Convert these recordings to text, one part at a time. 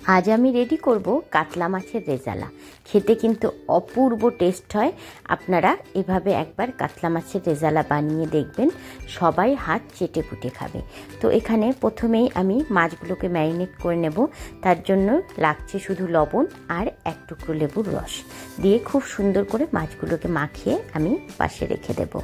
আজ আমি রেডি করব কাতলা মাছের রেজালা। খেতে কিন্তু অপূর্ব টেস্ট হয়। আপনারা এভাবে একবার কাতলা মাছের রেজালা বানিয়ে দেখবেন, সবাই হাত চেটে পুটে খাবে। তো এখানে প্রথমেই আমি মাছগুলোকে ম্যারিনেট করে নেব। তার জন্য লাগছে শুধু লবণ আর এক টুকরো লেবুর রস দিয়ে খুব সুন্দর করে মাছগুলোকে মাখিয়ে আমি পাশে রেখে দেব।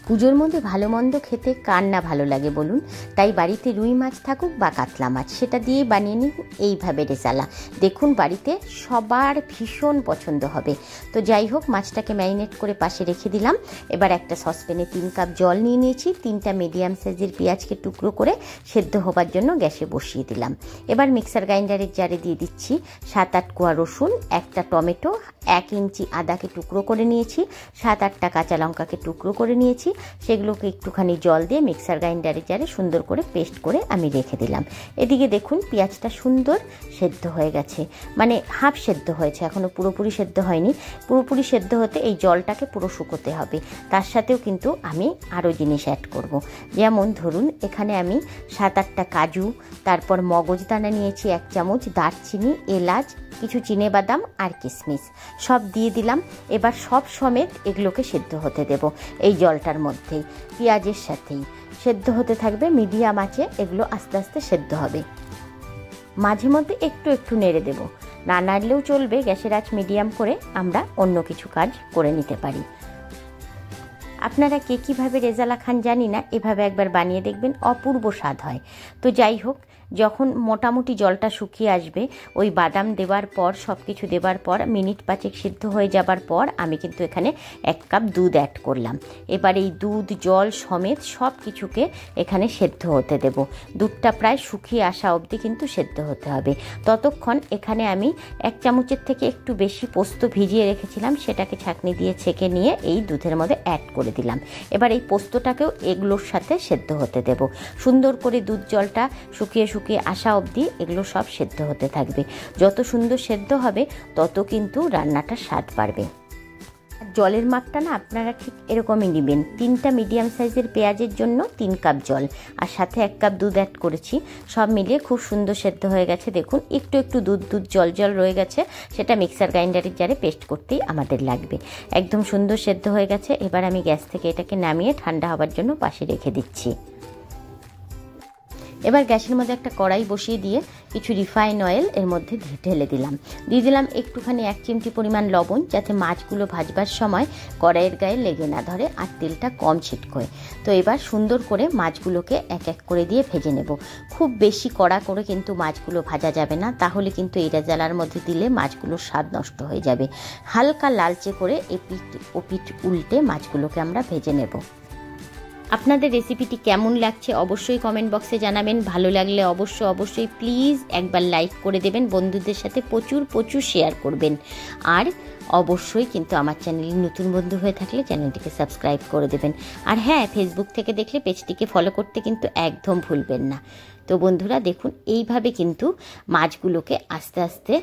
পুজোর মধ্যে ভালো মন্দ খেতে কার না ভালো লাগে বলুন? তাই বাড়িতে রুই মাছ থাকুক বা কাতলা মাছ, সেটা দিয়ে বানিয়ে নিন এইভাবে রেজালা। দেখুন বাড়িতে সবার ভীষণ পছন্দ হবে। তো যাই হোক, মাছটাকে ম্যারিনেট করে পাশে রেখে দিলাম। এবার একটা সসপ্যানে 3 কাপ জল নিয়ে নিয়েছি। 3টা মিডিয়াম সাইজের পেঁয়াজকে টুকরো করে সেদ্ধ হবার জন্য গ্যাসে বসিয়ে দিলাম। এবার মিক্সার গ্রাইন্ডারের জারে দিয়ে দিচ্ছি 7-8 কোয়া রসুন, একটা টমেটো, 1 ইঞ্চি আদাকে টুকরো করে নিয়েছি, 7-8টা কাঁচা লঙ্কাকে টুকরো করে নিয়েছি। সেগুলোকে একটুখানি জল দিয়ে মিক্সার গ্রাইন্ডারের জারে সুন্দর করে পেস্ট করে আমি রেখে দিলাম। এদিকে দেখুন পেঁয়াজটা সুন্দর সেদ্ধ হয়ে গেছে, মানে হাফ সেদ্ধ হয়েছে, এখনও পুরোপুরি সেদ্ধ হয়নি। পুরোপুরি সেদ্ধ হতে এই জলটাকে পুরো শুকোতে হবে। তার সাথেও কিন্তু আমি আরও জিনিস অ্যাড করব। যেমন ধরুন এখানে আমি 7-8টা কাজু, তারপর মগজদানা নিয়েছি 1 চামচ, দারচিনি, এলাচ, কিছু চিনেবাদাম আর কিশমিশ সব দিয়ে দিলাম। এবার সব সমেত এগুলোকে সেদ্ধ হতে দেব এই জলটার মধ্যেই, পেঁয়াজের সাথেই সেদ্ধ হতে থাকবে। মিডিয়াম আঁচে এগুলো আস্তে আস্তে সেদ্ধ হবে। মাঝে মধ্যে একটু একটু নেড়ে দেব, না নাড়লেও চলবে। গ্যাসের আঁচ মিডিয়াম করে আমরা অন্য কিছু কাজ করে নিতে পারি। আপনারা কে কীভাবে রেজালা খান জানি না, এভাবে একবার বানিয়ে দেখবেন, অপূর্ব স্বাদ হয়। তো যাই হোক, যখন মোটামুটি জলটা শুকিয়ে আসবে, ওই বাদাম দেওয়ার পর সব কিছু দেওয়ার পর মিনিট 5 সিদ্ধ হয়ে যাবার পর আমি কিন্তু এখানে 1 কাপ দুধ অ্যাড করলাম। এবার এই দুধ জল সমেত সব কিছুকে এখানে সেদ্ধ হতে দেব। দুধটা প্রায় শুকিয়ে আসা অবধি কিন্তু সেদ্ধ হতে হবে। ততক্ষণ এখানে আমি 1 চামচের থেকে একটু বেশি পোস্ত ভিজিয়ে রেখেছিলাম, সেটাকে ছাঁকনি দিয়ে ছেঁকে নিয়ে এই দুধের মধ্যে অ্যাড করে দিলাম। এবার এই পোস্তটাকেও এগুলোর সাথে সেদ্ধ হতে দেব। সুন্দর করে দুধ জলটা শুকিয়ে আসা অবধি এগুলো সব সেদ্ধ হতে থাকবে। যত সুন্দর সেদ্ধ হবে তত কিন্তু রান্নাটার স্বাদ বাড়বে। জলের মাপটা না আপনারা ঠিক এরকমই নেবেন। 3টা মিডিয়াম সাইজের পেঁয়াজের জন্য 3 কাপ জল, আর সাথে 1 কাপ দুধ অ্যাড করেছি। সব মিলিয়ে খুব সুন্দর সেদ্ধ হয়ে গেছে। দেখুন একটু একটু দুধ জল রয়ে গেছে, সেটা মিক্সার গ্রাইন্ডারের জারে পেস্ট করতেই আমাদের লাগবে। একদম সুন্দর সেদ্ধ হয়ে গেছে। এবার আমি গ্যাস থেকে এটাকে নামিয়ে ঠান্ডা হবার জন্য পাশে রেখে দিচ্ছি। এবার গ্যাসের মধ্যে একটা কড়াই বসিয়ে দিয়ে কিছু রিফাইন অয়েল এর মধ্যে ঢেলে দিলাম। দিয়ে দিলাম একটুখানি 1 চিমটি পরিমাণ লবণ, যাতে মাছগুলো ভাজবার সময় কড়াইয়ের গায়ে লেগে না ধরে আর তেলটা কম ছিটকোয়। তো এবার সুন্দর করে মাছগুলোকে এক এক করে দিয়ে ভেজে নেব। খুব বেশি কড়া করে কিন্তু মাছগুলো ভাজা যাবে না, তাহলে কিন্তু এই রেজালার মধ্যে দিলে মাছগুলোর স্বাদ নষ্ট হয়ে যাবে। হালকা লালচে করে এপিঠ ওপিঠ উল্টে মাছগুলোকে আমরা ভেজে নেব। আপনাদের রেসিপিটি কেমন লাগছে অবশ্যই কমেন্ট বক্সে জানাবেন। ভালো লাগলে অবশ্যই প্লিজ একবার লাইক করে দেবেন, বন্ধুদের সাথে প্রচুর শেয়ার করবেন। আর অবশ্যই কিন্তু আমার চ্যানেলে নতুন বন্ধু হয়ে থাকলে চ্যানেলটিকে সাবস্ক্রাইব করে দেবেন। আর হ্যাঁ, ফেসবুক থেকে দেখলে পেজটিকে ফলো করতে কিন্তু একদম ভুলবেন না। তো বন্ধুরা দেখুন, এইভাবে কিন্তু মাছগুলোকে আস্তে আস্তে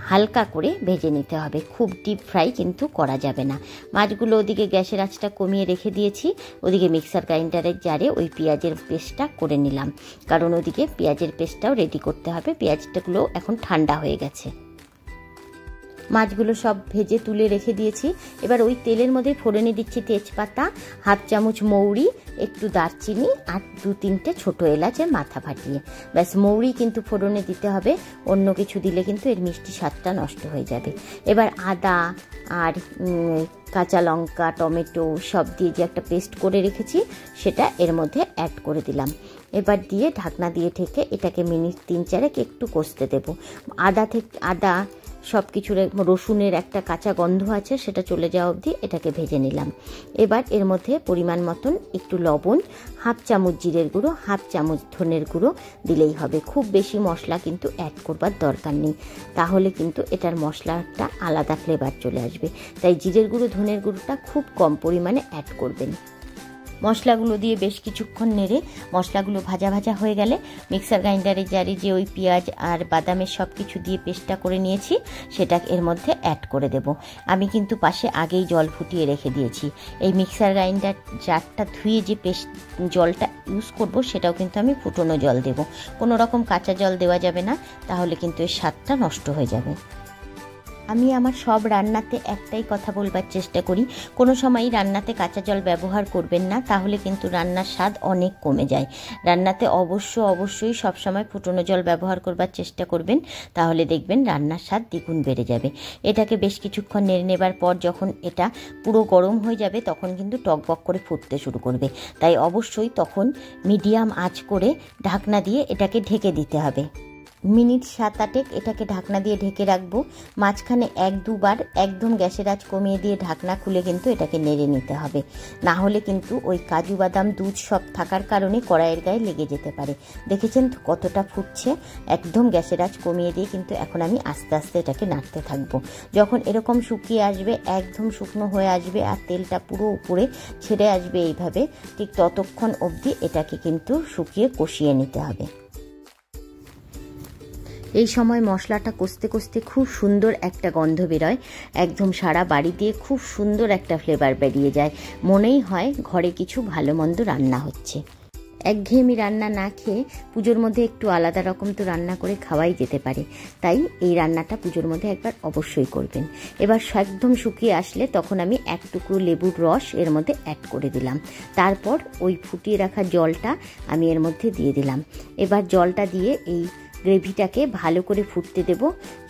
হালকা করে ভেজে নিতে হবে, খুব ডিপ ফ্রাই কিন্তু করা যাবে না। মাছগুলো ওদিকে গ্যাসের আঁচটা কমিয়ে রেখে দিয়েছি, ওদিকে মিক্সার গ্রাইন্ডারের জারে ওই পেঁয়াজের পেস্টটা করে নিলাম, কারণ ওদিকে পেঁয়াজের পেস্টটাও রেডি করতে হবে। পেঁয়াজটাগুলো এখন ঠান্ডা হয়ে গেছে। মাছগুলো সব ভেজে তুলে রেখে দিয়েছি। এবার ওই তেলের মধ্যে ফোড়নে দিচ্ছি তেজপাতা, 1/2 চামচ মৌরি, একটু দারচিনি আর 2-3টে ছোটো এলাচের মাথা ফাটিয়ে। ব্যাস, মৌরি কিন্তু ফোড়নে দিতে হবে, অন্য কিছু দিলে কিন্তু এর মিষ্টি স্বাদটা নষ্ট হয়ে যাবে। এবার আদা আর কাঁচা লঙ্কা, টমেটো সব দিয়ে যে একটা পেস্ট করে রেখেছি সেটা এর মধ্যে অ্যাড করে দিলাম। এবার দিয়ে ঢাকনা দিয়ে ঢেকে এটাকে মিনিট 3-4 একটু কষতে দেব। আদা সব কিছুর, রসুনের একটা কাঁচা গন্ধ আছে, সেটা চলে যাওয়া অবধি এটাকে ভেজে নিলাম। এবার এর মধ্যে পরিমাণ মতন একটু লবণ, 1/2 চামচ জিরের গুঁড়ো, 1/2 চামচ ধনের গুঁড়ো দিলেই হবে। খুব বেশি মশলা কিন্তু অ্যাড করবার দরকার নেই, তাহলে কিন্তু এটার মশলাটা আলাদা ফ্লেভার চলে আসবে। তাই জিরের গুঁড়ো ধনের গুঁড়োটা খুব কম পরিমাণে অ্যাড করবেন। মশলাগুলো দিয়ে বেশ কিছুক্ষণ নেড়ে মশলাগুলো ভাজা ভাজা হয়ে গেলে মিক্সার গ্রাইন্ডারে জারে যে ওই পেঁয়াজ আর বাদামের সব কিছু দিয়ে পেস্টটা করে নিয়েছি সেটা এর মধ্যে অ্যাড করে দেব। আমি কিন্তু পাশে আগেই জল ফুটিয়ে রেখে দিয়েছি। এই মিক্সার গ্রাইন্ডার জারটা ধুয়ে যে পেস্ট জলটা ইউজ করব সেটাও কিন্তু আমি ফুটনো জল দেব, কোনো রকম কাঁচা জল দেওয়া যাবে না, তাহলে কিন্তু এর স্বাদটা নষ্ট হয়ে যাবে। আমি আমার সব রান্নাতে একটাই কথা বলবার চেষ্টা করি, কোনো সময়ই রান্নাতে কাঁচা জল ব্যবহার করবেন না, তাহলে কিন্তু রান্নার স্বাদ অনেক কমে যায়। রান্নাতে অবশ্যই সবসময় ফুটনো জল ব্যবহার করবার চেষ্টা করবেন, তাহলে দেখবেন রান্নার স্বাদ দ্বিগুণ বেড়ে যাবে। এটাকে বেশ কিছুক্ষণ নেড়ে নেবার পর যখন এটা পুরো গরম হয়ে যাবে তখন কিন্তু টকবক করে ফুটতে শুরু করবে, তাই অবশ্যই তখন মিডিয়াম আঁচ করে ঢাকনা দিয়ে এটাকে ঢেকে দিতে হবে। মিনিট 7-8 এটাকে ঢাকনা দিয়ে ঢেকে রাখবো। মাঝখানে 1-2 বার একদম গ্যাসের আঁচ কমিয়ে দিয়ে ঢাকনা খুলে কিন্তু এটাকে নেড়ে নিতে হবে, না হলে কিন্তু ওই কাজু বাদাম দুধ সব থাকার কারণে কড়াইয়ের গায়ে লেগে যেতে পারে। দেখেছেন তো কতটা ফুটছে, একদম গ্যাসের আঁচ কমিয়ে দিয়ে কিন্তু এখন আমি আস্তে আস্তে এটাকে নাড়তে থাকবো। যখন এরকম শুকিয়ে আসবে, একদম শুকনো হয়ে আসবে আর তেলটা পুরো উপরে ছেড়ে আসবে এইভাবে, ঠিক ততক্ষণ অবধি এটাকে কিন্তু শুকিয়ে কষিয়ে নিতে হবে। এই সময় মশলাটা কষতে কষতে খুব সুন্দর একটা গন্ধ বেরোয়, একদম সারা বাড়ি দিয়ে খুব সুন্দর একটা ফ্লেভার বেরিয়ে যায়, মনেই হয় ঘরে কিছু ভালো মন্দ রান্না হচ্ছে। একঘেয়েমি রান্না না খেয়ে পুজোর মধ্যে একটু আলাদা রকম তো রান্না করে খাওয়াই যেতে পারে, তাই এই রান্নাটা পুজোর মধ্যে একবার অবশ্যই করবেন। এবার একদম শুকিয়ে আসলে তখন আমি 1 টুকরো লেবুর রস এর মধ্যে অ্যাড করে দিলাম, তারপর ওই ফুটিয়ে রাখা জলটা আমি এর মধ্যে দিয়ে দিলাম। এবার জলটা দিয়ে এই গ্রেভিটাকে ভালো করে ফুটতে দেব।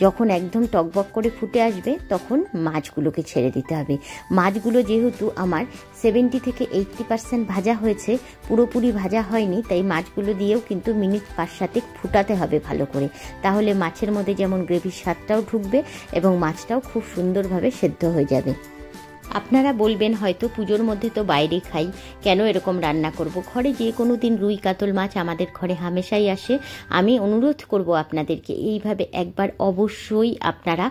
যখন একদম টকবক করে ফুটে আসবে তখন মাছগুলোকে ছেড়ে দিতে হবে। মাছগুলো যেহেতু আমার 70 থেকে 80% ভাজা হয়েছে, পুরোপুরি ভাজা হয়নি, তাই মাছগুলো দিয়েও কিন্তু মিনিট 5-7 ফুটাতে হবে ভালো করে, তাহলে মাছের মধ্যে যেমন গ্রেভির স্বাদটাও ঢুকবে এবং মাছটাও খুব সুন্দরভাবে সেদ্ধ হয়ে যাবে। আপনারা বলবেন হয়তো পুজোর মধ্যে তো বাইরে খাই, কেন এরকম রান্না করব? ঘরে যে কোনো দিন রুই কাতল মাছ আমাদের ঘরে হামেশাই আসে। আমি অনুরোধ করব আপনাদেরকে এইভাবে একবার অবশ্যই আপনারা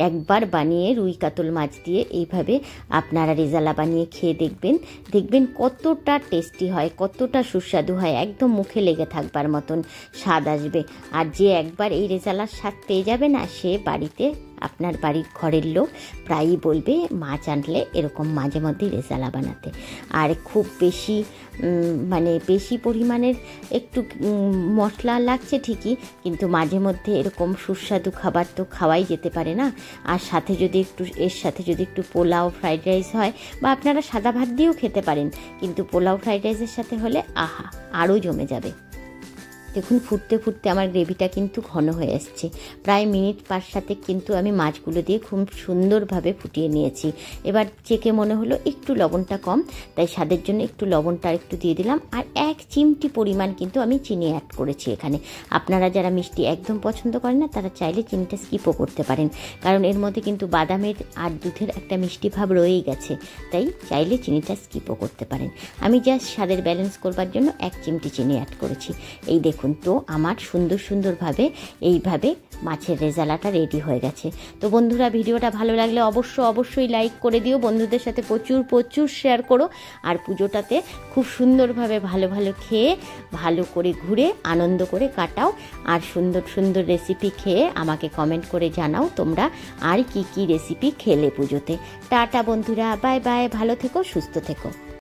একবার বানিয়ে রুই কাতল মাছ দিয়ে এইভাবে আপনারা রেজালা বানিয়ে খেয়ে দেখবেন, দেখবেন কতটা টেস্টি হয়, কতটা সুস্বাদু হয়, একদম মুখে লেগে থাকবার মতন স্বাদ আসবে। আর যে একবার এই রেজালার স্বাদ পেয়ে যাবে না, সে বাড়িতে আপনার বাড়ির ঘরের লোক প্রায়ই বলবে মাছ আনলে এরকম মাঝে মধ্যেই রেজালা বানাতে। আর খুব বেশি বেশি পরিমাণের একটু মশলা লাগছে ঠিকই, কিন্তু মাঝে মধ্যে এরকম সুস্বাদু খাবার তো খাওয়াই যেতে পারে না। আর সাথে যদি একটু এর সাথে যদি একটু পোলাও ফ্রাইড রাইস হয়, বা আপনারা সাদা ভাত দিয়েও খেতে পারেন, কিন্তু পোলাও ফ্রাইড রাইসের সাথে হলে আহা আরও জমে যাবে। দেখুন ফুটতে ফুটতে আমার গ্রেভিটা কিন্তু ঘন হয়ে আসছে, প্রায় মিনিট 5-7 কিন্তু আমি মাছগুলো দিয়ে খুব সুন্দরভাবে ফুটিয়ে নিয়েছি। এবার চেকে মনে হলো একটু লবণটা কম, তাই স্বাদের জন্য একটু লবণটা একটু দিয়ে দিলাম। আর 1 চিমটি পরিমাণ কিন্তু আমি চিনি অ্যাড করেছি এখানে। আপনারা যারা মিষ্টি একদম পছন্দ করেন না তারা চাইলে চিনিটা স্কিপও করতে পারেন, কারণ এর মধ্যে কিন্তু বাদামের আর দুধের একটা মিষ্টি ভাব রয়েই গেছে, তাই চাইলে চিনিটা স্কিপও করতে পারেন। আমি জাস্ট স্বাদের ব্যালেন্স করবার জন্য 1 চিমটি চিনি অ্যাড করেছি। এই দেখুন তো আমার সুন্দরভাবে এইভাবে মাছের রেজালাটা রেডি হয়ে গেছে। তো বন্ধুরা, ভিডিওটা ভালো লাগলে অবশ্যই লাইক করে দিও, বন্ধুদের সাথে প্রচুর শেয়ার করো, আর পুজোটাতে খুব সুন্দরভাবে ভালো খেয়ে ভালো করে ঘুরে আনন্দ করে কাটাও। আর সুন্দর রেসিপি খেয়ে আমাকে কমেন্ট করে জানাও তোমরা আর কি রেসিপি খেলে পুজোতে। টাটা বন্ধুরা, বাই বাই, ভালো থেকো, সুস্থ থেকো।